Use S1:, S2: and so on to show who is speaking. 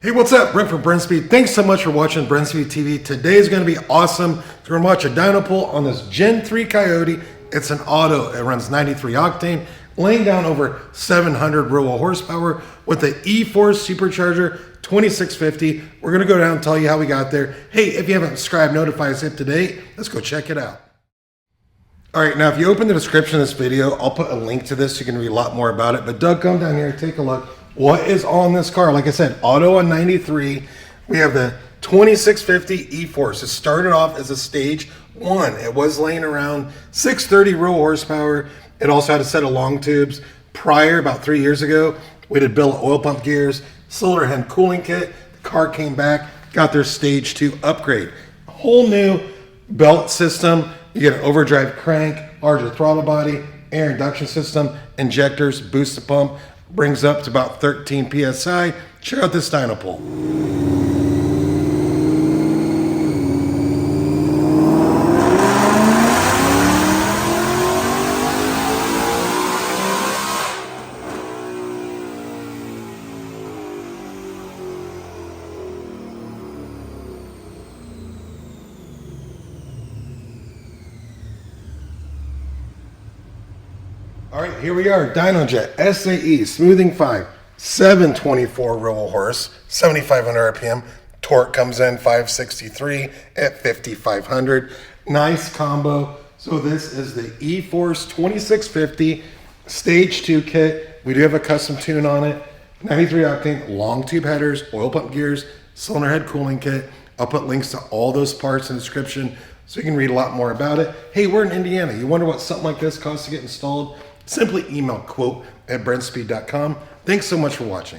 S1: Hey, what's up? Brent from Brent Speed. Thanks so much for watching Brent Speed TV. Today is going to be awesome. We're going to watch a dyno pull on this Gen 3 Coyote. It's an auto. It runs 93 octane, laying down over 700 real horsepower with the Eforce supercharger 2650. We're going to go down and tell you how we got there. Hey, if you haven't subscribed, notify us up to date. Let's go check it out. All right, now if you open the description of this video, I'll put a link to this so you can read a lot more about it. But Doug, come down here, take a look. What is on this car? Like I said, auto on 93. We have the 2650 Eforce. It started off as a stage 1. It was laying around 630 real horsepower. It also had a set of long tubes. Prior, about 3 years ago, we did billet oil pump gears, cylinder head cooling kit. The car came back, got their stage 2 upgrade. A whole new belt system. You get an overdrive crank, larger throttle body, air induction system, injectors, boost the pump. Brings up to about 13 PSI. Check out this dyno pull. All right, here we are, DynoJet SAE Smoothing 5, 724 real horse, 7,500 RPM. Torque comes in 563 at 5,500. Nice combo. So this is the Eforce 2650 Stage 2 kit. We do have a custom tune on it. 93 octane, long tube headers, oil pump gears, cylinder head cooling kit. I'll put links to all those parts in the description so you can read a lot more about it. Hey, we're in Indiana. You wonder what something like this costs to get installed? Simply email quote@brentspeed.com. Thanks so much for watching.